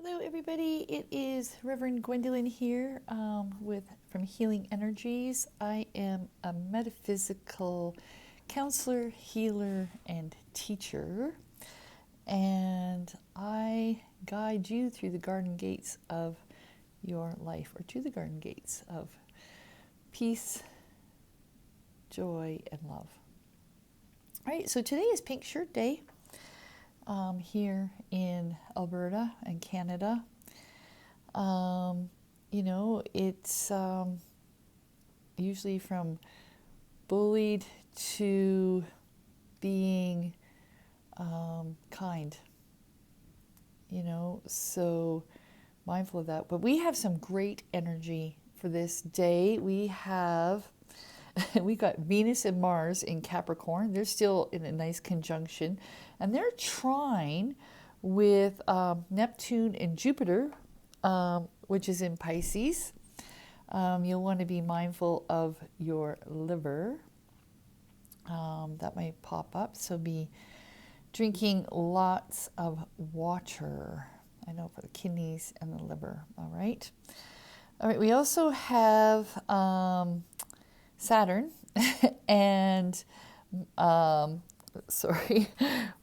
Hello, everybody. It is Reverend Gwendolyn here from Healing Energies. I am a metaphysical counselor, healer, and teacher, and I guide you through the garden gates of your life, or to the garden gates of peace, joy, and love. All right, so today is Pink Shirt Day. Here in Alberta and Canada. It's usually from bullied to being kind, so mindful of that. But we have some great energy for this day. We got Venus and Mars in Capricorn. They're still in a nice conjunction, and they're trine with Neptune and Jupiter, which is in Pisces. You'll want to be mindful of your liver. That might pop up, so be drinking lots of water. I know, for the kidneys and the liver. All right. We also have Saturn and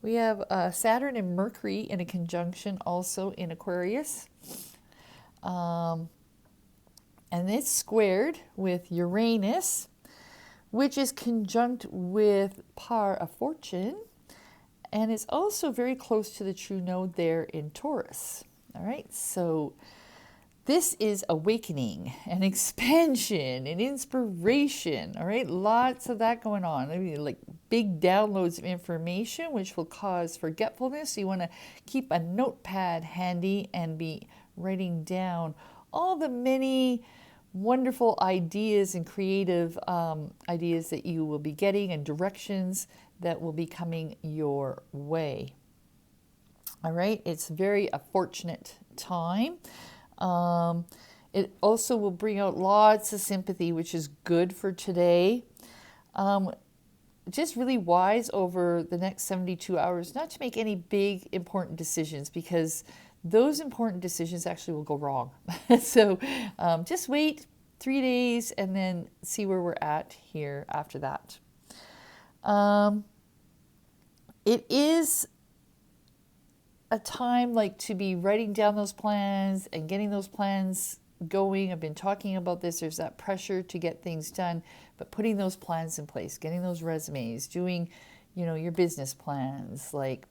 we have Saturn and Mercury in a conjunction also in Aquarius, and it's squared with Uranus, which is conjunct with Par of Fortune, and it's also very close to the true node there in Taurus. All right, so this is awakening and expansion and inspiration, all right? Lots of that going on. I mean, like big downloads of information, which will cause forgetfulness. So you want to keep a notepad handy and be writing down all the many wonderful ideas and creative ideas that you will be getting and directions that will be coming your way. All right, it's very a fortunate time. It also will bring out lots of sympathy, which is good for today. Just really wise over the next 72 hours not to make any big important decisions, because those important decisions actually will go wrong. So just wait 3 days and then see where we're at here after that. It is a time like to be writing down those plans and getting those plans going. I've been talking about this. There's that pressure to get things done, but putting those plans in place, getting those resumes, doing, your business plans. Like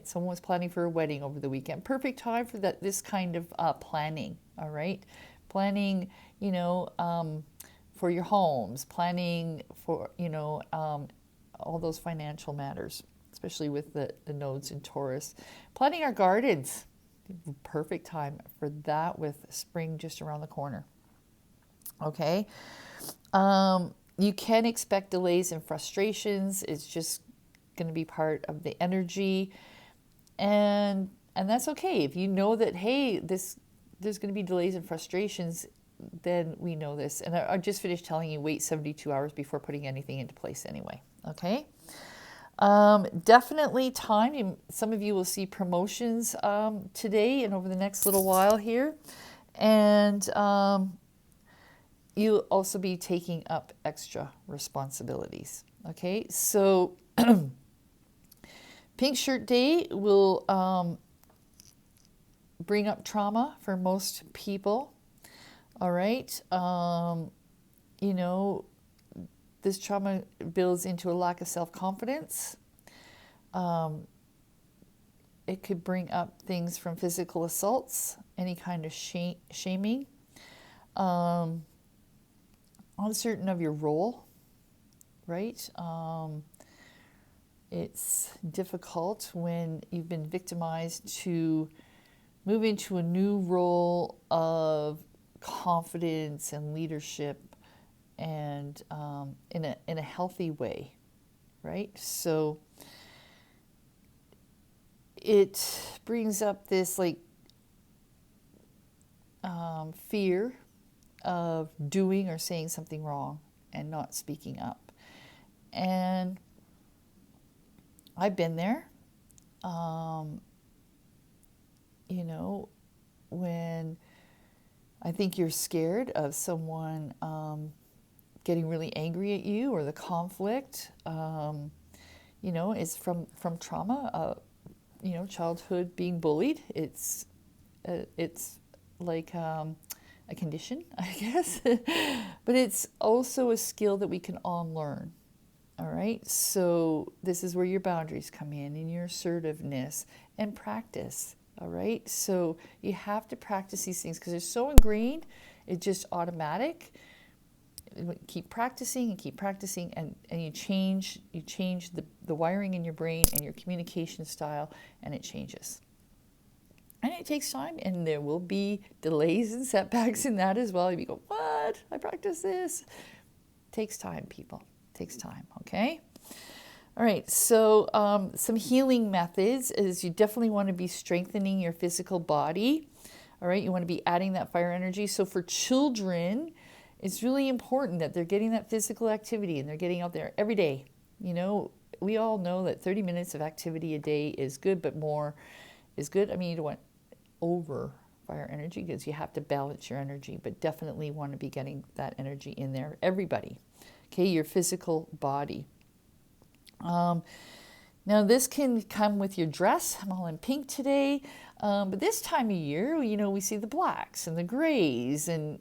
someone was planning for a wedding over the weekend. Perfect time for that. This kind of planning. All right, planning. For your homes, planning for all those financial matters, especially with the nodes in Taurus. Planting our gardens, perfect time for that with spring just around the corner. Okay. You can expect delays and frustrations. It's just going to be part of the energy. And that's okay. If you know that, hey, there's going to be delays and frustrations, then we know this. And I just finished telling you, wait 72 hours before putting anything into place anyway. Okay. Definitely time. Some of you will see promotions today and over the next little while here. And you'll also be taking up extra responsibilities. Okay, so Pink Shirt Day will bring up trauma for most people. All right. This trauma builds into a lack of self-confidence. It could bring up things from physical assaults, any kind of shaming, uncertain of your role, right? It's difficult when you've been victimized to move into a new role of confidence and leadership, and in a healthy way, right? So it brings up this fear of doing or saying something wrong and not speaking up. And I've been there. I think you're scared of someone getting really angry at you, or the conflict, is from trauma, childhood being bullied. It's like a condition, I guess, but it's also a skill that we can all learn. All right, so this is where your boundaries come in and your assertiveness and practice. All right, so you have to practice these things because they're so ingrained, it's just automatic. Keep practicing and you change the wiring in your brain and your communication style, and it changes. And it takes time, and there will be delays and setbacks in that as well. You go, what? I practice this. It takes time, people. It takes time, okay? All right, so some healing methods is you definitely want to be strengthening your physical body. All right, you want to be adding that fire energy. So for children, it's really important that they're getting that physical activity and they're getting out there every day. We all know that 30 minutes of activity a day is good, but more is good. I mean, you don't want over fire energy because you have to balance your energy, but definitely want to be getting that energy in there. Everybody, okay, your physical body. Now this can come with your dress. I'm all in pink today, but this time of year, we see the blacks and the grays, and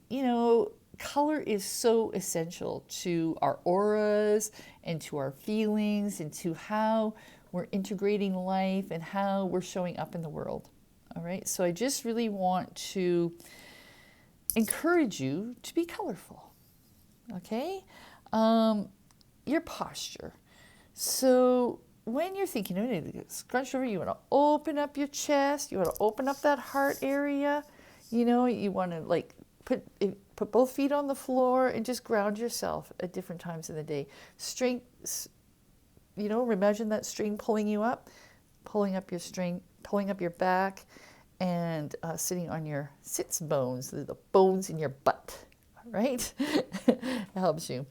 color is so essential to our auras and to our feelings and to how we're integrating life and how we're showing up in the world. All right, so I just really want to encourage you to be colorful, okay? Your posture. So when you're thinking, scrunch over, you want to open up your chest, you want to open up that heart area, you want to put both feet on the floor and just ground yourself at different times in the day. Strength, imagine that string pulling you up, pulling up your string, pulling up your back, and sitting on your sits bones, the bones in your butt, right? It helps you.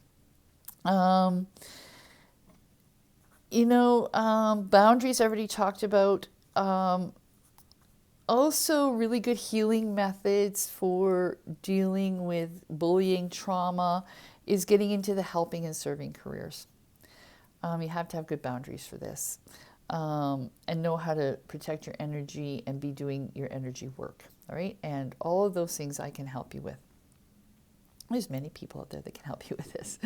Boundaries I already talked about. Also, really good healing methods for dealing with bullying, trauma, is getting into the helping and serving careers. You have to have good boundaries for this, and know how to protect your energy and be doing your energy work. All right, and all of those things I can help you with. There's many people out there that can help you with this.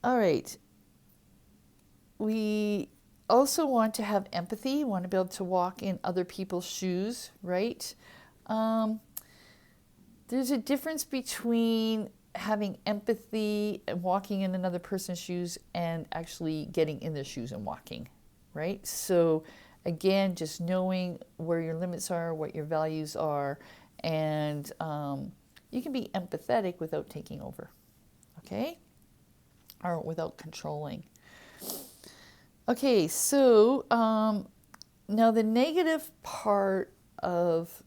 All right. We also want to have empathy, want to be able to walk in other people's shoes, right? There's a difference between having empathy and walking in another person's shoes and actually getting in their shoes and walking, right? So again, just knowing where your limits are, what your values are, and you can be empathetic without taking over, okay? Or without controlling. Okay, so now the negative part of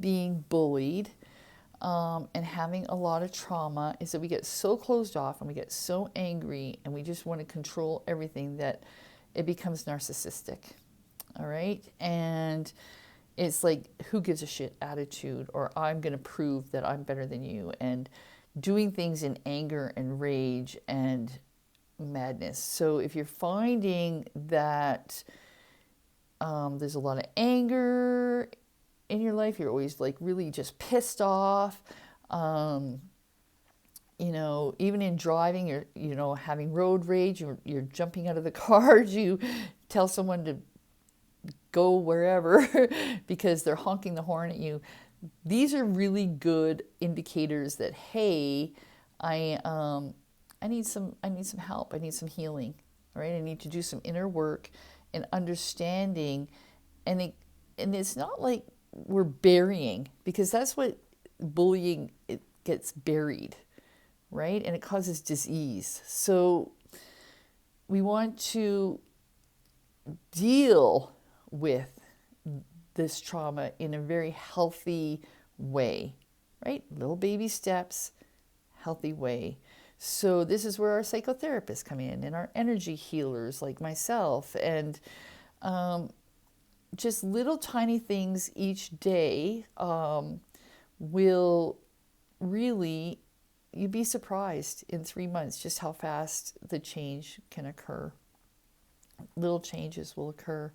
being bullied and having a lot of trauma is that we get so closed off and we get so angry and we just want to control everything that it becomes narcissistic, all right? And it's like, who gives a shit attitude, or I'm going to prove that I'm better than you, and doing things in anger and rage and madness. So if you're finding that there's a lot of anger in your life, you're always like really just pissed off, even in driving, you're having road rage, you're jumping out of the car, you tell someone to go wherever because they're honking the horn at you. These are really good indicators that, hey, I need some help. I need some healing. All right, I need to do some inner work and understanding, and it's not like we're burying, because that's what bullying, it gets buried, right? And it causes disease. So we want to deal with this trauma in a very healthy way, right? Little baby steps, healthy way. So this is where our psychotherapists come in, and our energy healers like myself, and just little tiny things each day will really, you'd be surprised in 3 months just how fast the change can occur. Little changes will occur.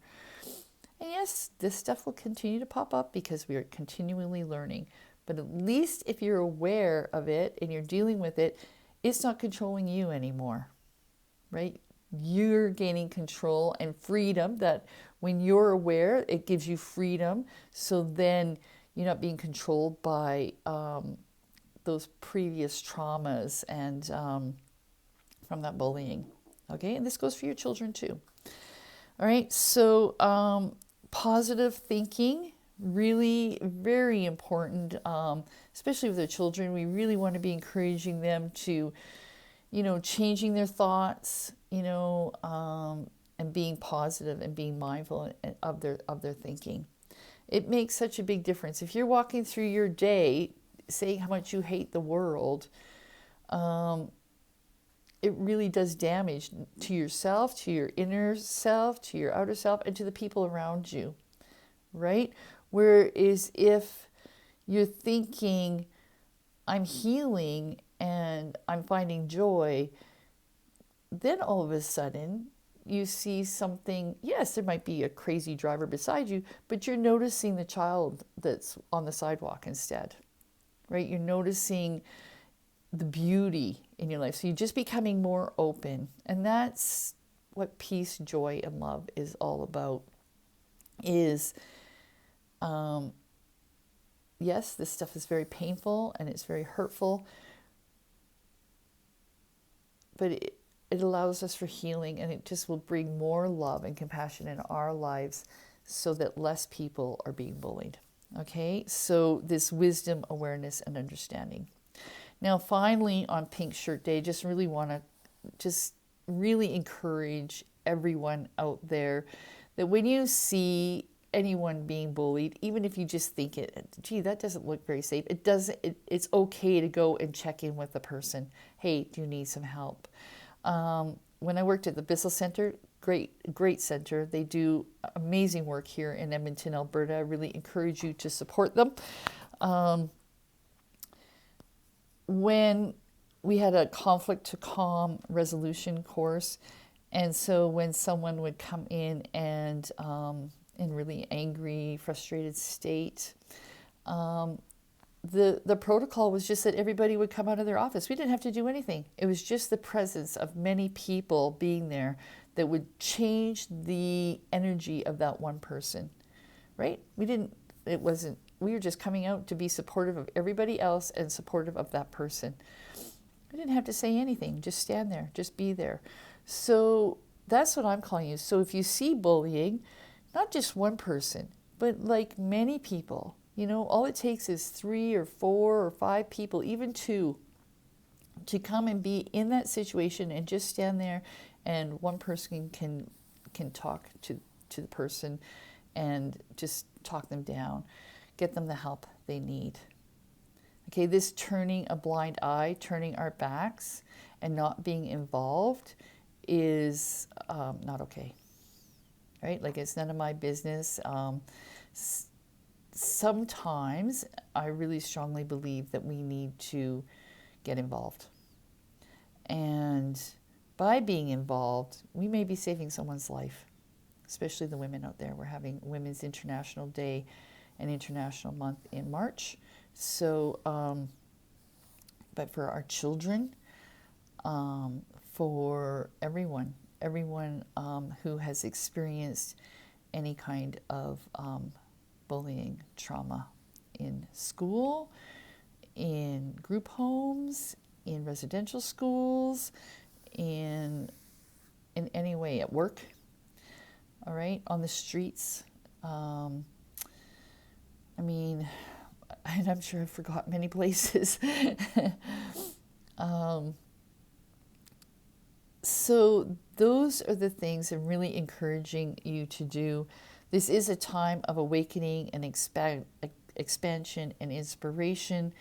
And yes, this stuff will continue to pop up because we are continually learning. But at least if you're aware of it and you're dealing with it, it's not controlling you anymore, right? You're gaining control and freedom. That when you're aware, it gives you freedom. So then you're not being controlled by those previous traumas and from that bullying. Okay, and this goes for your children too. All right, so positive thinking, really very important, especially with their children. We really want to be encouraging them to, changing their thoughts, and being positive and being mindful of their thinking. It makes such a big difference. If you're walking through your day saying how much you hate the world, it really does damage to yourself, to your inner self, to your outer self, and to the people around you, right? Whereas if you're thinking, I'm healing and I'm finding joy, then all of a sudden you see something. Yes, there might be a crazy driver beside you, but you're noticing the child that's on the sidewalk instead, right? You're noticing the beauty in your life. So you're just becoming more open. And that's what peace, joy, and love is all about. Is, yes, this stuff is very painful and it's very hurtful, but it allows us for healing, and it just will bring more love and compassion in our lives so that less people are being bullied. Okay, so this wisdom, awareness, and understanding. Now, finally, on Pink Shirt Day, just really want to just really encourage everyone out there that when you see anyone being bullied, even if you just think gee, that doesn't look very safe, it's okay to go and check in with the person. Hey, do you need some help? When I worked at the Bissell Center, great center. They do amazing work here in Edmonton, Alberta. I really encourage you to support them. When we had a conflict to calm resolution course, and so when someone would come in and in really angry, frustrated state, the protocol was just that everybody would come out of their office. We didn't have to do anything. It was just the presence of many people being there that would change the energy of that one person, right? We were just coming out to be supportive of everybody else and supportive of that person. We didn't have to say anything, just stand there, just be there. So that's what I'm calling you. So if you see bullying, not just one person, but like many people, all it takes is 3 or 4 or 5 people, even 2, to come and be in that situation and just stand there, and one person can talk to the person and just talk them down, get them the help they need. Okay, this turning a blind eye, turning our backs, and not being involved is not okay, right? Like, it's none of my business. Sometimes I really strongly believe that we need to get involved. And by being involved, we may be saving someone's life, especially the women out there. We're having Women's International Day and International Month in March. So, but for our children, for everyone who has experienced any kind of bullying, trauma in school, in group homes, in residential schools, in any way at work, all right, on the streets. And I'm sure I've forgotten many places. So those are the things I'm really encouraging you to do. This is a time of awakening and expansion and inspiration.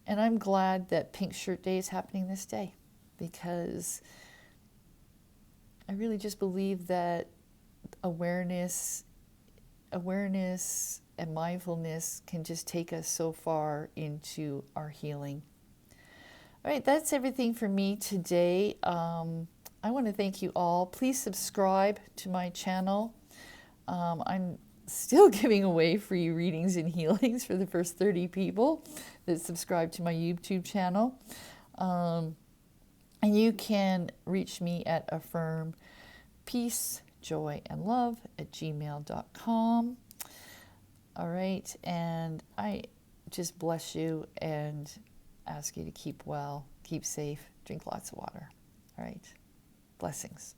And I'm glad that Pink Shirt Day is happening this day, because I really just believe that awareness awareness and mindfulness can just take us so far into our healing. All right, that's everything for me today. I want to thank you all. Please subscribe to my channel. I'm still giving away free readings and healings for the first 30 people that subscribe to my YouTube channel. And you can reach me at affirmpeacejoyandlove@gmail.com. All right, and I just bless you and ask you to keep well, keep safe, drink lots of water. All right, blessings.